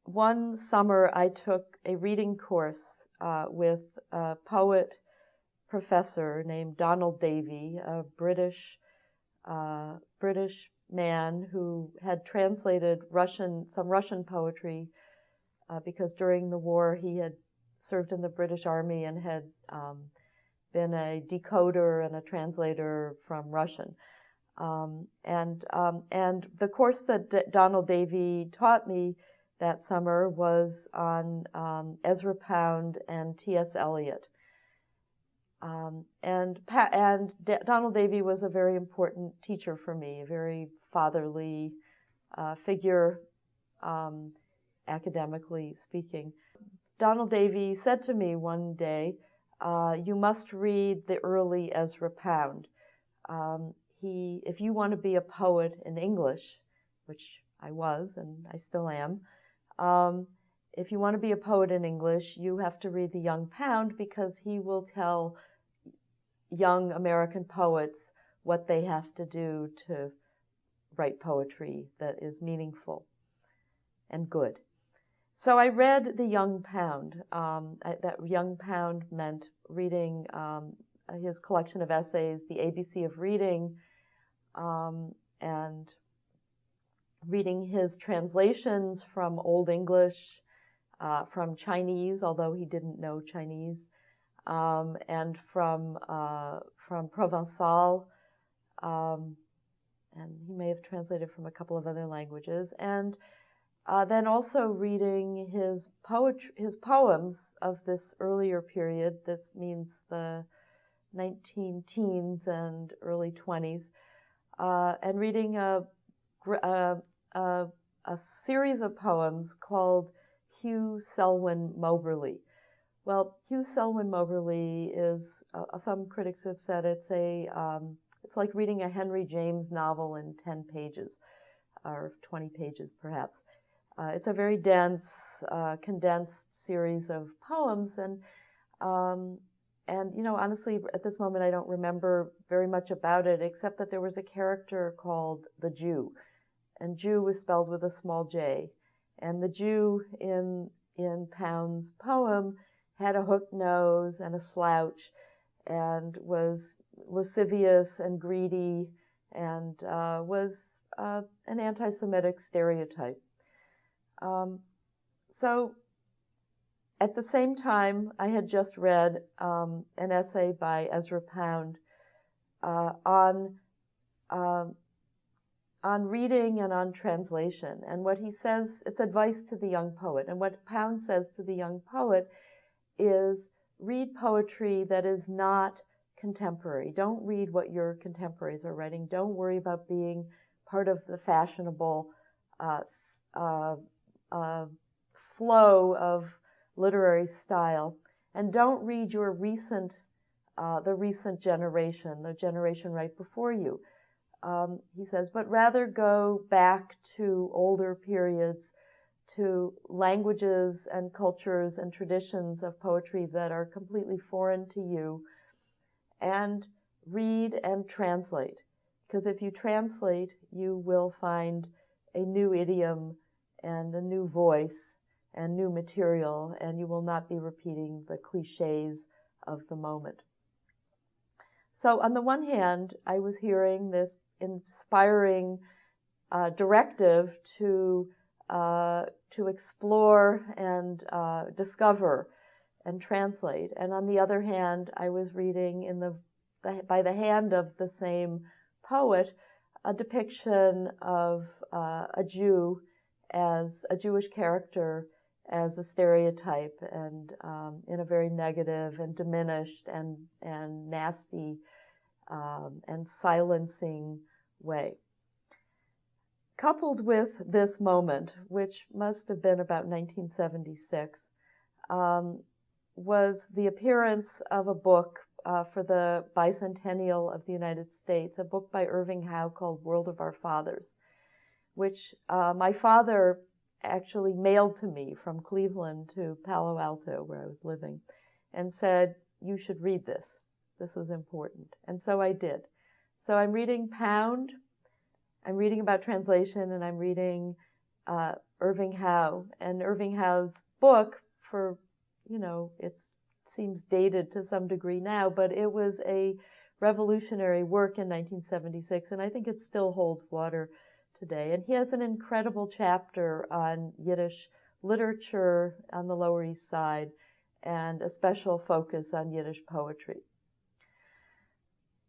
one summer I took a reading course with a poet professor named Donald Davey, a British man who had translated some Russian poetry because during the war he had served in the British Army and had been a decoder and a translator from Russian. And the course that Donald Davey taught me that summer was on Ezra Pound and T.S. Eliot. And Donald Davey was a very important teacher for me, a very fatherly figure, academically speaking. Donald Davey said to me one day, you must read the early Ezra Pound. If you want to be a poet in English, which I was and I still am, if you want to be a poet in English, you have to read the young Pound because he will tell young American poets what they have to do to write poetry that is meaningful and good. So I read the young Pound. That young Pound meant reading his collection of essays, The ABC of Reading, and reading his translations from Old English, from Chinese, although he didn't know Chinese, and from Provençal, and he may have translated from a couple of other languages, and then also reading his poems of this earlier period. This means the 19-teens and early 20s, and reading a series of poems called Hugh Selwyn Moberly. Well, Hugh Selwyn Moberly is, some critics have said it's like reading a Henry James novel in 10 pages, or 20 pages perhaps. It's a very dense, condensed series of poems, and honestly, at this moment, I don't remember very much about it, except that there was a character called the Jew, and Jew was spelled with a small j, and the Jew in Pound's poem had a hooked nose and a slouch, and was lascivious and greedy, and was an anti-Semitic stereotype. So at the same time, I had just read an essay by Ezra Pound on reading and on translation. And what he says, it's advice to the young poet. And what Pound says to the young poet is, read poetry that is not contemporary. Don't read what your contemporaries are writing. Don't worry about being part of the fashionable flow of literary style, and don't read your the recent generation, the generation right before you. He says, but rather go back to older periods, to languages and cultures and traditions of poetry that are completely foreign to you, and read and translate. Because if you translate, you will find a new idiom and a new voice and new material, and you will not be repeating the cliches of the moment. So on the one hand, I was hearing this inspiring directive to explore and discover and translate. And on the other hand, I was reading by the hand of the same poet a depiction of a Jew as a Jewish character as a stereotype, and in a very negative and diminished and nasty and silencing way. Coupled with this moment, which must have been about 1976, was the appearance of a book for the bicentennial of the United States, a book by Irving Howe called World of Our Fathers, which my father actually mailed to me from Cleveland to Palo Alto, where I was living, and said, you should read this. This is important. And so I did. So I'm reading Pound, I'm reading about translation, and I'm reading Irving Howe. And Irving Howe's book, it seems dated to some degree now, but it was a revolutionary work in 1976, and I think it still holds water today. And he has an incredible chapter on Yiddish literature on the Lower East Side, and a special focus on Yiddish poetry.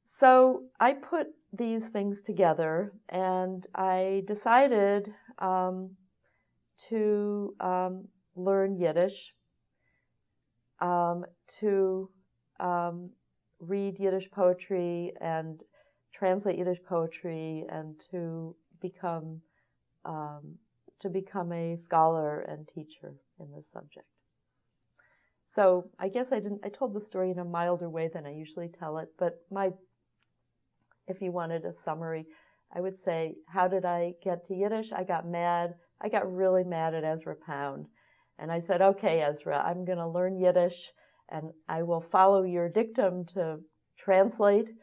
So I put these things together, and I decided to learn Yiddish, to read Yiddish poetry and translate Yiddish poetry, and to become a scholar and teacher in this subject. So I guess I told the story in a milder way than I usually tell it, but if you wanted a summary, I would say, how did I get to Yiddish? I got mad. I got really mad at Ezra Pound. And I said, okay, Ezra, I'm going to learn Yiddish, and I will follow your dictum to translate,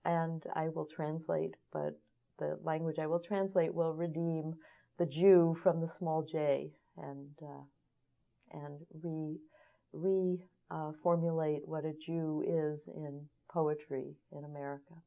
and I will translate, but the language I will translate will redeem the Jew from the small j, and reformulate what a Jew is in poetry in America.